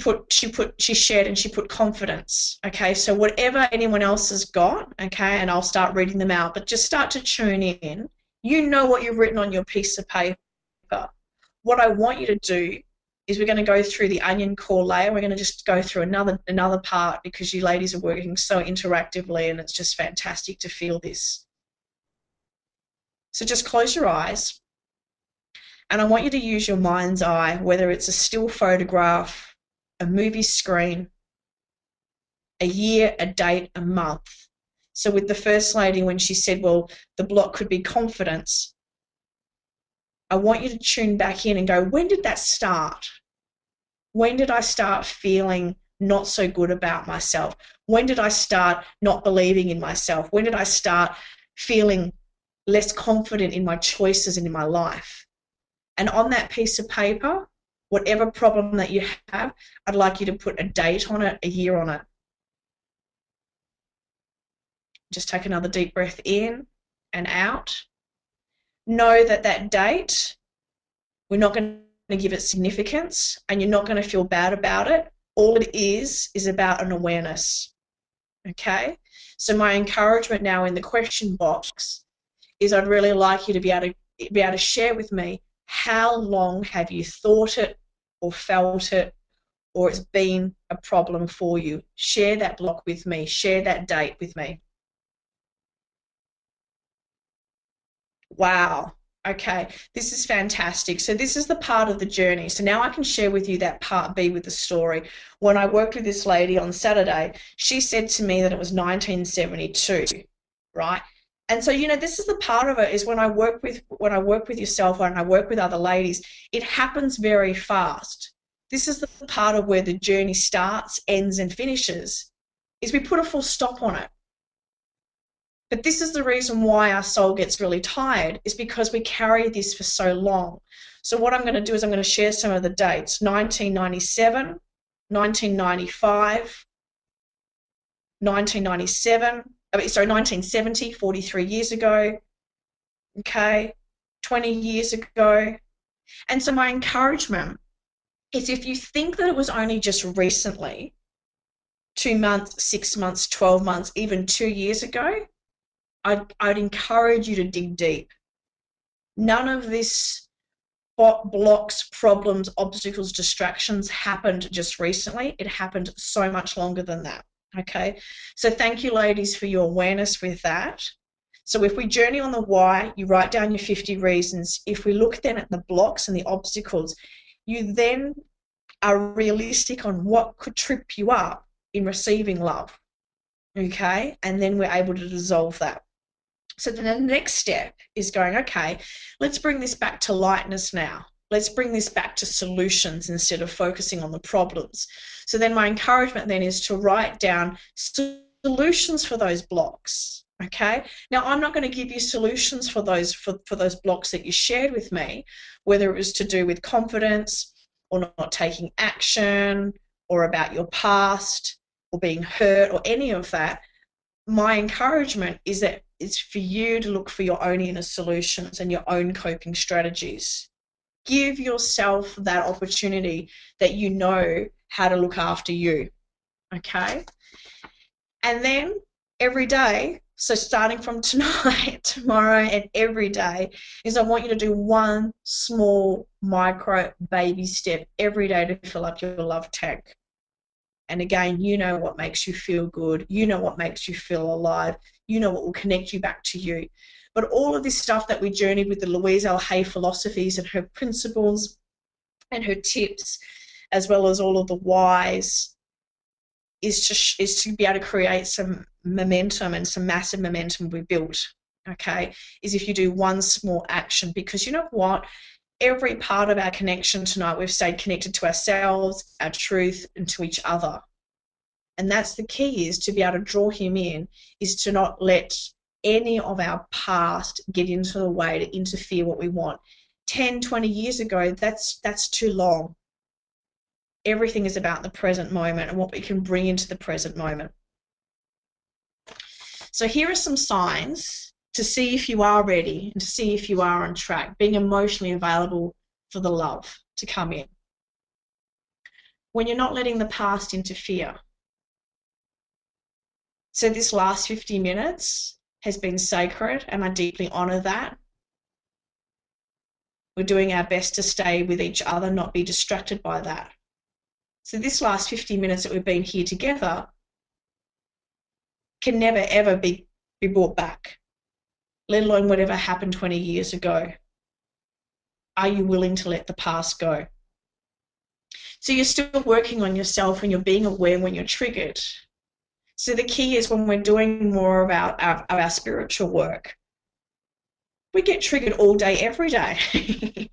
shared and she put confidence. Okay, so whatever anyone else has got, okay, and I'll start reading them out, but just start to tune in. You know what you've written on your piece of paper. What I want you to do is we're going to go through the onion core layer. We're going to just go through another part because you ladies are working so interactively and it's just fantastic to feel this. So just close your eyes and I want you to use your mind's eye, whether it's a still photograph, a movie screen, a year, a date, a month. So with the first lady, when she said, well, the block could be confidence, I want you to tune back in and go, when did that start? When did I start feeling not so good about myself? When did I start not believing in myself? When did I start feeling less confident in my choices and in my life? And on that piece of paper, whatever problem that you have, I'd like you to put a date on it, a year on it. Just take another deep breath in and out. Know that that date, we're not going to give it significance and you're not going to feel bad about it. All it is about an awareness. Okay? So my encouragement now in the question box is I'd really like you to be able to share with me how long have you thought it or felt it or it's been a problem for you. Share that block with me. Share that date with me. Wow. Okay, this is fantastic. So this is the part of the journey. So now I can share with you that part B with the story. When I worked with this lady on Saturday, she said to me that it was 1972, right? And so, you know, this is the part of it is when I work with yourself and I work with other ladies, it happens very fast. This is the part of where the journey starts, ends, and finishes, is we put a full stop on it. But this is the reason why our soul gets really tired, is because we carry this for so long. So what I'm going to do is I'm going to share some of the dates. 1997, 1995, 1997, 1970, 43 years ago, okay, 20 years ago. And so my encouragement is if you think that it was only just recently, 2 months, 6 months, 12 months, even 2 years ago, I'd encourage you to dig deep. None of this blocks, problems, obstacles, distractions happened just recently. It happened so much longer than that. Okay, so thank you, ladies, for your awareness with that. So if we journey on the why, you write down your 50 reasons. If we look then at the blocks and the obstacles, you then are realistic on what could trip you up in receiving love. Okay? And then we're able to dissolve that. So then the next step is going, okay, let's bring this back to lightness now. Let's bring this back to solutions instead of focusing on the problems. So then my encouragement then is to write down solutions for those blocks. Okay. Now I'm not going to give you solutions for those blocks that you shared with me, whether it was to do with confidence or not taking action or about your past or being hurt or any of that. My encouragement is that it's for you to look for your own inner solutions and your own coping strategies. Give yourself that opportunity that you know how to look after you, okay? And then every day, so starting from tonight, tomorrow, and every day, is I want you to do one small micro baby step every day to fill up your love tank. And again, you know what makes you feel good. You know what makes you feel alive. You know what will connect you back to you. But all of this stuff that we journeyed with the Louise L. Hay philosophies and her principles and her tips, as well as all of the whys, is to be able to create some momentum, and some massive momentum we built, okay, is if you do one small action. Because you know what? Every part of our connection tonight, we've stayed connected to ourselves, our truth, and to each other. And that's the key, is to be able to draw him in, is to not let any of our past get into the way to interfere what we want. 10, 20 years ago, that's too long. Everything is about the present moment and what we can bring into the present moment. So here are some signs to see if you are ready and to see if you are on track, being emotionally available for the love to come in. When you're not letting the past interfere. So this last 50 minutes has been sacred, and I deeply honour that. We're doing our best to stay with each other, not be distracted by that. So this last 50 minutes that we've been here together can never, ever be brought back, let alone whatever happened 20 years ago. Are you willing to let the past go? So you're still working on yourself, and you're being aware when you're triggered. So the key is, when we're doing more of our spiritual work, we get triggered all day, every day.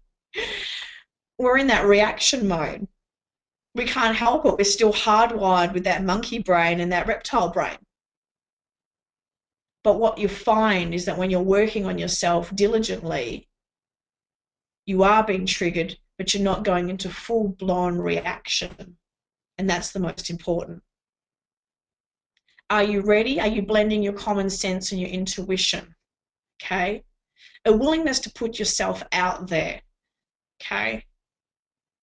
We're in that reaction mode. We can't help it. We're still hardwired with that monkey brain and that reptile brain. But what you find is that when you're working on yourself diligently, you are being triggered, but you're not going into full-blown reaction. And that's the most important. Are you ready? Are you blending your common sense and your intuition? Okay? A willingness to put yourself out there. Okay?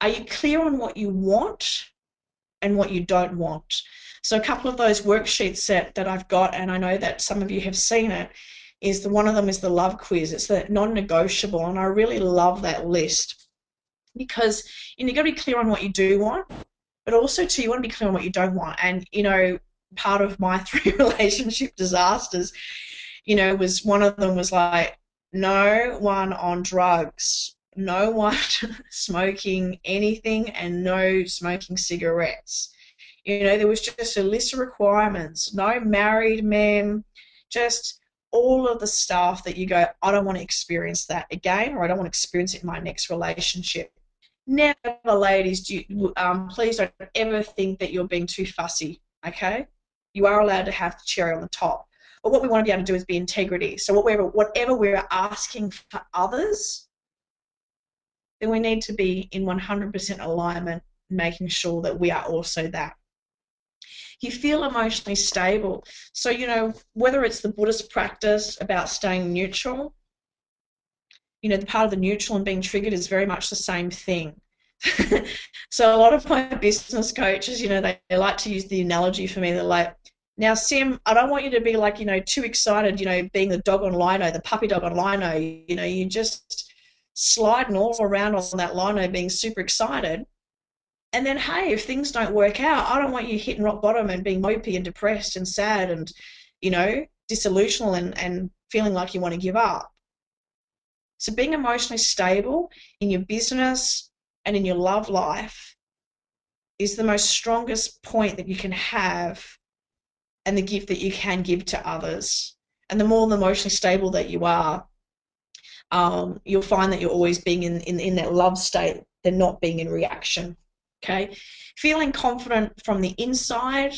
Are you clear on what you want and what you don't want? So a couple of those worksheets that I've got, and I know that some of you have seen it, is one of them is the love quiz. It's the non-negotiable, and I really love that list, because you've got to be clear on what you do want, but also too, you want to be clear on what you don't want. And part of my 3 relationship disasters, was one of them was like, no one on drugs, no one smoking anything, and no smoking cigarettes. There was just a list of requirements. No married men, just all of the stuff that you go, I don't want to experience that again, or I don't want to experience it in my next relationship. Never, ladies, please don't ever think that you're being too fussy, okay? You are allowed to have the cherry on the top. But what we want to be able to do is be integrity. So whatever we're asking for others, then we need to be in 100% alignment, making sure that we are also that. You feel emotionally stable. So, whether it's the Buddhist practice about staying neutral, the part of the neutral and being triggered is very much the same thing. So a lot of my business coaches, they like to use the analogy for me. They're like, now, Sim, I don't want you to be like, too excited, being the dog on lino, the puppy dog on lino. You just sliding all around on that lino being super excited. And then, hey, if things don't work out, I don't want you hitting rock bottom and being mopey and depressed and sad and, disillusional and feeling like you want to give up. So being emotionally stable in your business and in your love life is the most strongest point that you can have and the gift that you can give to others. And the more emotionally stable that you are, you'll find that you're always being in that love state than not being in reaction. Okay? Feeling confident from the inside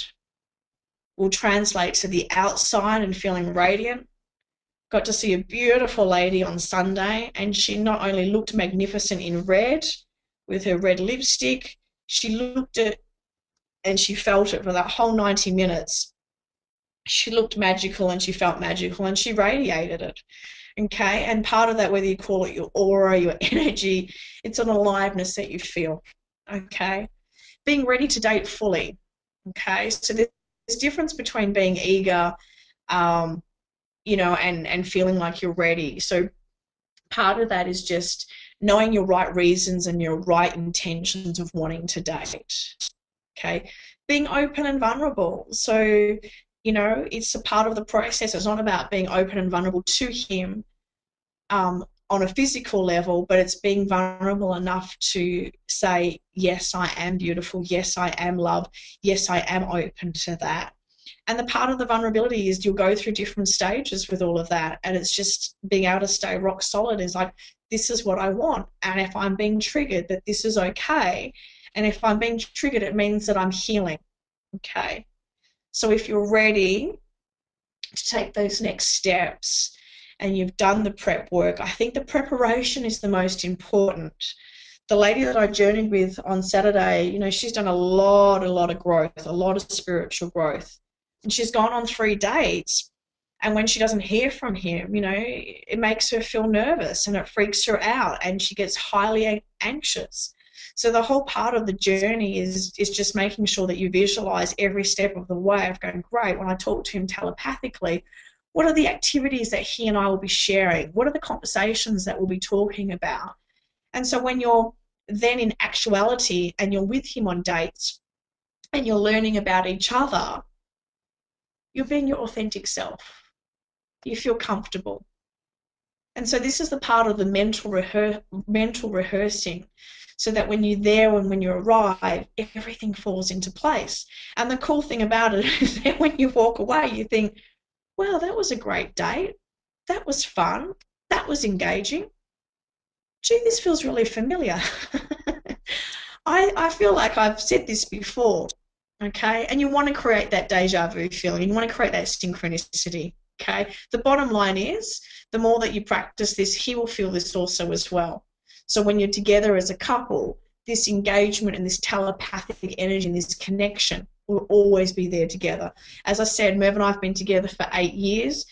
will translate to the outside and feeling radiant. Got to see a beautiful lady on Sunday, and she not only looked magnificent in red with her red lipstick, she looked it and she felt it for that whole 90 minutes. She looked magical and she felt magical and she radiated it. Okay, and part of that, whether you call it your aura, your energy, it's an aliveness that you feel. Okay, being ready to date fully. Okay, so there's difference between being eager, and feeling like you're ready. So part of that is just knowing your right reasons and your right intentions of wanting to date. Okay, being open and vulnerable. So it's a part of the process. It's not about being open and vulnerable to him on a physical level, but it's being vulnerable enough to say, yes, I am beautiful. Yes, I am love. Yes, I am open to that. And the part of the vulnerability is you'll go through different stages with all of that. And it's just being able to stay rock solid is like, this is what I want. And if I'm being triggered, that this is okay. And if I'm being triggered, it means that I'm healing. Okay. So if you're ready to take those next steps and you've done the prep work, I think the preparation is the most important. The lady that I journeyed with on Saturday, she's done a lot of growth, a lot of spiritual growth. And she's gone on 3 dates. And when she doesn't hear from him, it makes her feel nervous and it freaks her out and she gets highly anxious. So the whole part of the journey is just making sure that you visualize every step of the way of going, great, when I talk to him telepathically, what are the activities that he and I will be sharing? What are the conversations that we'll be talking about? And so when you're then in actuality and you're with him on dates and you're learning about each other, you're being your authentic self. You feel comfortable. And so this is the part of the mental rehearsing, so that when you're there and when you arrive, everything falls into place. And the cool thing about it is that when you walk away, you think, wow, that was a great date. That was fun. That was engaging. Gee, this feels really familiar. I feel like I've said this before, okay? And you want to create that deja vu feeling. You want to create that synchronicity, okay? The bottom line is, the more that you practice this, he will feel this also as well. So when you're together as a couple, this engagement and this telepathic energy and this connection will always be there together. As I said, Merv and I have been together for 8 years.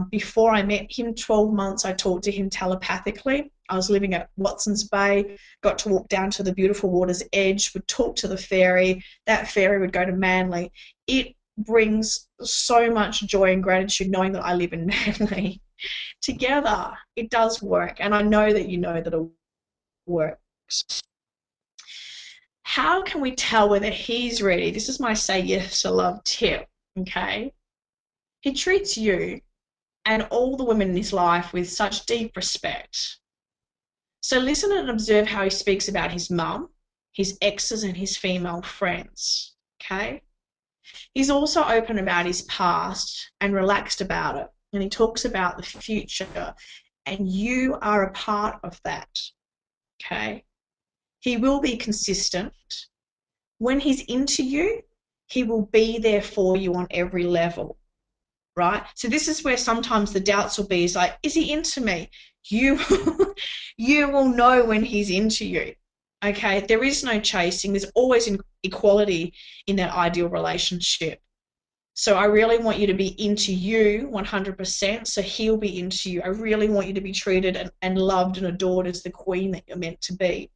Before I met him, 12 months, I talked to him telepathically. I was living at Watson's Bay, got to walk down to the beautiful water's edge, would talk to the ferry. That ferry would go to Manly. It brings so much joy and gratitude knowing that I live in Manly. Together, it does work, and I know that you know that it works. How can we tell whether he's ready? This is my say yes to love tip, okay? He treats you and all the women in his life with such deep respect. So listen and observe how he speaks about his mum, his exes and his female friends, okay? He's also open about his past and relaxed about it, and he talks about the future, and you are a part of that, okay? He will be consistent. When he's into you, he will be there for you on every level. Right? So this is where sometimes the doubts will be, is like, is he into me? You will know when he's into you. Okay? There is no chasing. There's always equality in that ideal relationship. So I really want you to be into you 100%, so he'll be into you. I really want you to be treated and loved and adored as the queen that you're meant to be.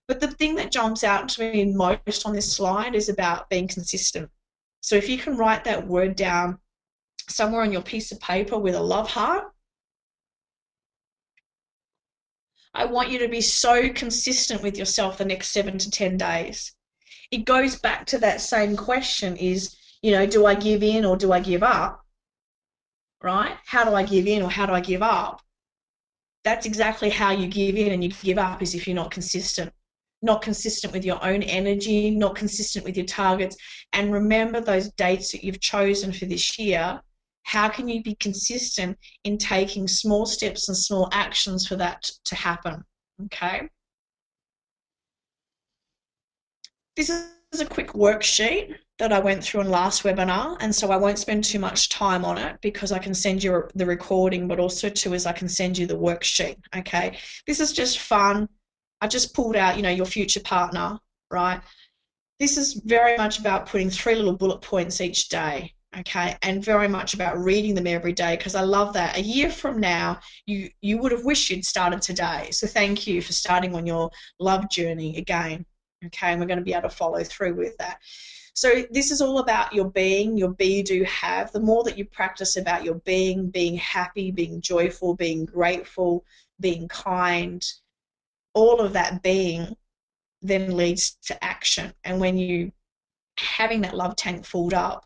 But the thing that jumps out to me most on this slide is about being consistent. So if you can write that word down somewhere on your piece of paper with a love heart, I want you to be so consistent with yourself the next 7 to 10 days. It goes back to that same question is, do I give in or do I give up? Right? How do I give in or how do I give up? That's exactly how you give in and you give up, is if you're not consistent. not consistent with your own energy, not consistent with your targets. And remember those dates that you've chosen for this year. How can you be consistent in taking small steps and small actions for that to happen? Okay. This is a quick worksheet that I went through in last webinar, and so I won't spend too much time on it because I can send you the recording, but also too is I can send you the worksheet. Okay, this is just fun. I just pulled out, your future partner, right? This is very much about putting 3 little bullet points each day, okay, and very much about reading them every day, because I love that. A year from now, you would have wished you'd started today. So thank you for starting on your love journey again, okay, and we're going to be able to follow through with that. So this is all about your being, your be, do, have. The more that you practice about your being happy, being joyful, being grateful, being kind, all of that being then leads to action. And when you having that love tank filled up,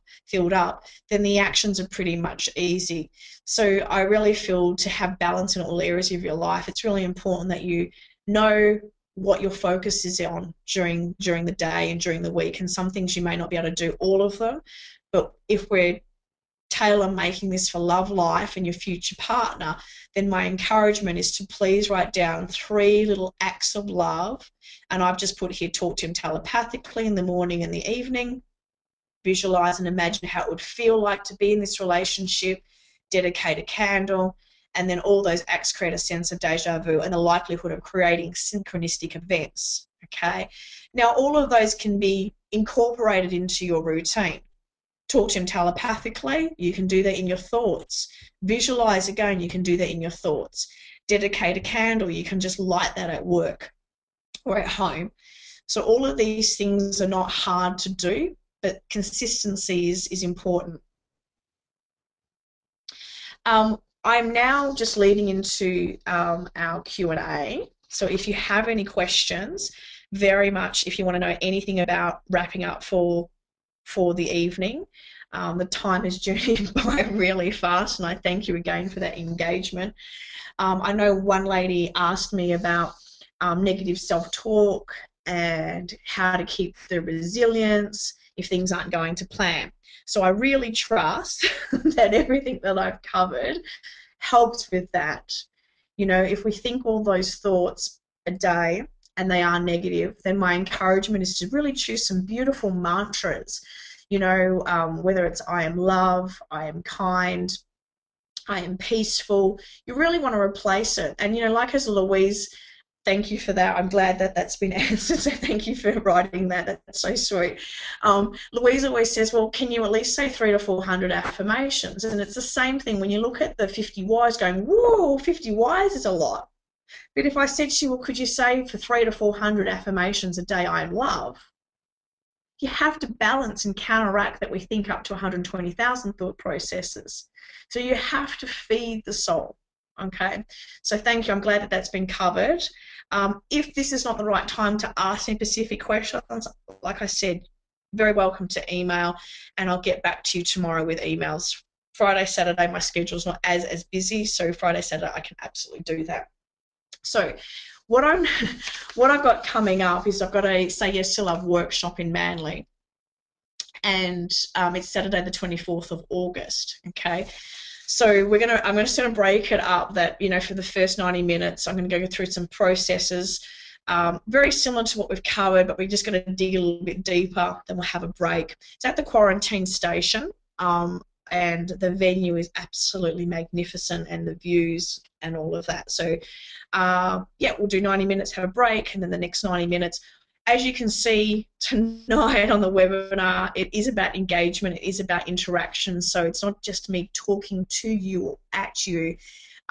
then the actions are pretty much easy. So I really feel to have balance in all areas of your life, it's really important that you know what your focus is on during the day and during the week. And some things you may not be able to do all of them, but if we're tailor making this for love life and your future partner, then my encouragement is to please write down 3 little acts of love. And I've just put here, talk to him telepathically in the morning and the evening, visualize and imagine how it would feel like to be in this relationship, dedicate a candle, and then all those acts create a sense of deja vu and the likelihood of creating synchronistic events. Okay, now all of those can be incorporated into your routine. Talk to him telepathically, you can do that in your thoughts. Visualize again, you can do that in your thoughts. Dedicate a candle, you can just light that at work or at home. So all of these things are not hard to do, but consistency is important. I'm now just leading into our Q&A. So if you have any questions, very much if you want to know anything about wrapping up for the evening. The time is journeying by really fast, and I thank you again for that engagement. I know one lady asked me about negative self-talk and how to keep the resilience if things aren't going to plan. So I really trust that everything that I've covered helps with that. If we think all those thoughts a day and they are negative, then my encouragement is to really choose some beautiful mantras, whether it's I am love, I am kind, I am peaceful. You really want to replace it. And, like as Louise, thank you for that. I'm glad that that's been answered, so thank you for writing that. That's so sweet. Louise always says, well, can you at least say 300 to 400 affirmations? And it's the same thing when you look at the 50 whys going, whoa, 50 whys is a lot. But if I said to you, well, could you say for 300 to 400 affirmations a day, I am love? You have to balance and counteract that we think up to 120,000 thought processes. So you have to feed the soul, okay? So thank you. I'm glad that that's been covered. If this is not the right time to ask any specific questions, like I said, very welcome to email, and I'll get back to you tomorrow with emails. Friday, Saturday, my schedule's not as busy, so Friday, Saturday, I can absolutely do that. So what I've got coming up is I've got a Say Yes to Love workshop in Manly, and it's Saturday the 24th of August. Okay, so I'm going to sort of break it up that for the first 90 minutes I'm going to go through some processes, very similar to what we've covered, but we're just going to dig a little bit deeper. Then we'll have a break. It's at the quarantine station. And the venue is absolutely magnificent, and the views and all of that. So, yeah, we'll do 90 minutes, have a break, and then the next 90 minutes. As you can see tonight on the webinar, it is about engagement, it is about interaction. So it's not just me talking to you or at you.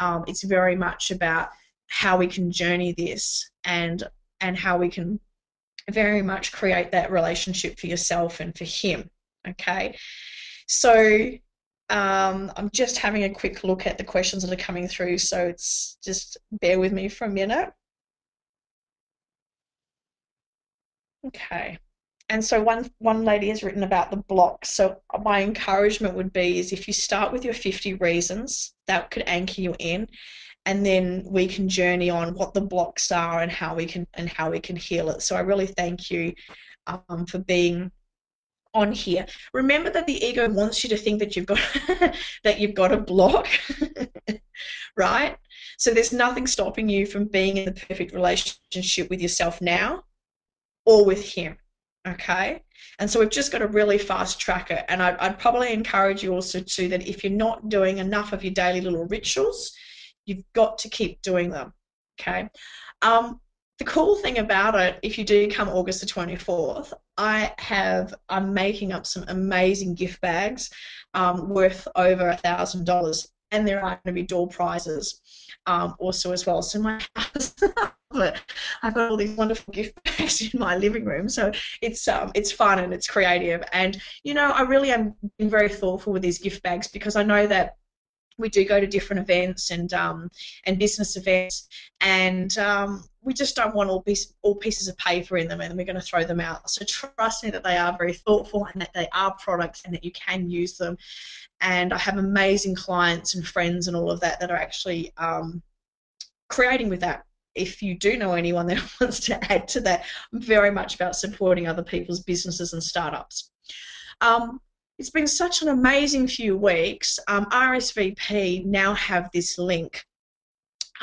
It's very much about how we can journey this and how we can very much create that relationship for yourself and for him. Okay, so I'm just having a quick look at the questions that are coming through, so it's just bear with me for a minute. Okay, and so one lady has written about the blocks. So my encouragement would be is if you start with your 50 reasons, that could anchor you in, and then we can journey on what the blocks are and how we can heal it. So I really thank you for being on here. Remember that the ego wants you to think that you've got that you've got a block, right? So there's nothing stopping you from being in the perfect relationship with yourself now or with him. Okay. And so we've just got to really fast track it. And I'd probably encourage you also too that if you're not doing enough of your daily little rituals, you've got to keep doing them. Okay. Um, the cool thing about it, if you do come August the 24th, I'm making up some amazing gift bags worth over $1,000, and there are going to be door prizes also as well. So my house, I've got all these wonderful gift bags in my living room, so it's fun and it's creative. And you know, I really am being very thoughtful with these gift bags because I know that we do go to different events and business events, and we just don't want all pieces of paper in them, and we're going to throw them out. So trust me that they are very thoughtful and that they are products and that you can use them. And I have amazing clients and friends and all of that that are actually creating with that. If you do know anyone that wants to add to that, I'm very much about supporting other people's businesses and startups. It's been such an amazing few weeks. RSVP now have this link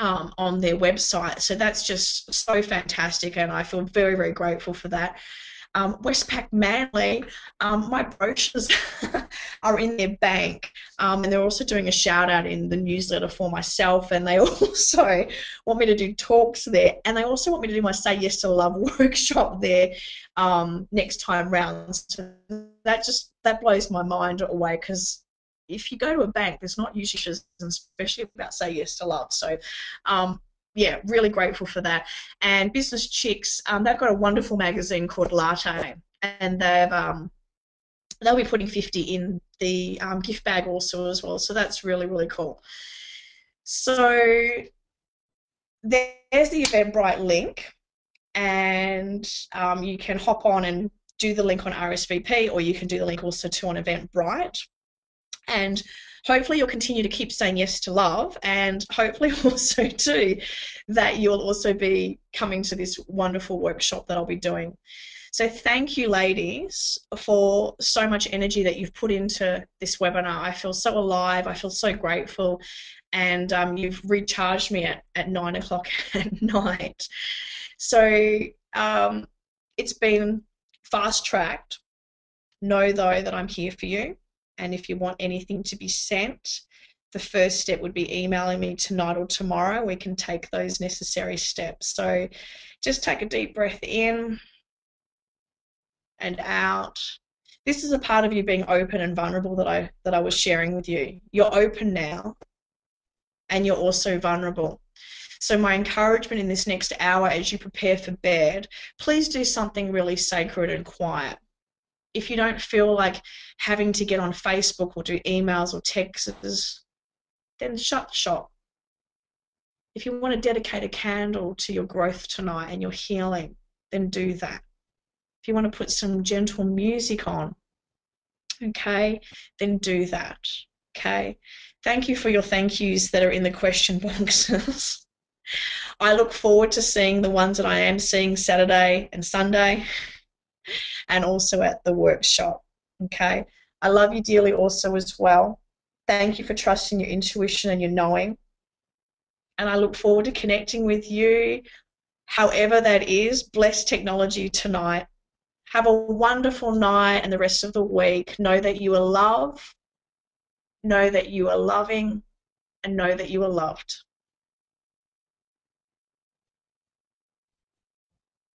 on their website, so that's just so fantastic, and I feel very, very grateful for that. Westpac Manly, my brochures are in their bank, and they're also doing a shout out in the newsletter for myself, and they also want me to do talks there, and they also want me to do my Say Yes to Love workshop there next time round. So that blows my mind away, because if you go to a bank, there's not usually, especially about Say Yes to Love. So yeah, really grateful for that. And Business Chicks, they've got a wonderful magazine called Latte, and they'll be putting 50 in the gift bag also as well. So that's really, really cool. So there's the Eventbrite link, and you can hop on and do the link on RSVP, or you can do the link also too on Eventbrite. And hopefully you'll continue to keep saying yes to love, and hopefully also too that you'll also be coming to this wonderful workshop that I'll be doing. So thank you, ladies, for so much energy that you've put into this webinar. I feel so alive. I feel so grateful, and you've recharged me at 9 o'clock at night. So it's been fast-tracked. Know, though, that I'm here for you. And if you want anything to be sent, the first step would be emailing me tonight or tomorrow. We can take those necessary steps. So just take a deep breath in and out. This is a part of you being open and vulnerable that I was sharing with you. You're open now, and you're also vulnerable. So my encouragement in this next hour as you prepare for bed, please do something really sacred and quiet. If you don't feel like having to get on Facebook or do emails or texts, then shut shop. If you want to dedicate a candle to your growth tonight and your healing, then do that. If you want to put some gentle music on, okay, then do that, okay? Thank you for your thank yous that are in the question boxes. I look forward to seeing the ones that I am seeing Saturday and Sunday, and also at the workshop, okay? I love you dearly also as well. Thank you for trusting your intuition and your knowing. And I look forward to connecting with you, however that is. Bless technology tonight. Have a wonderful night and the rest of the week. Know that you are loved, know that you are loving, and know that you are loved.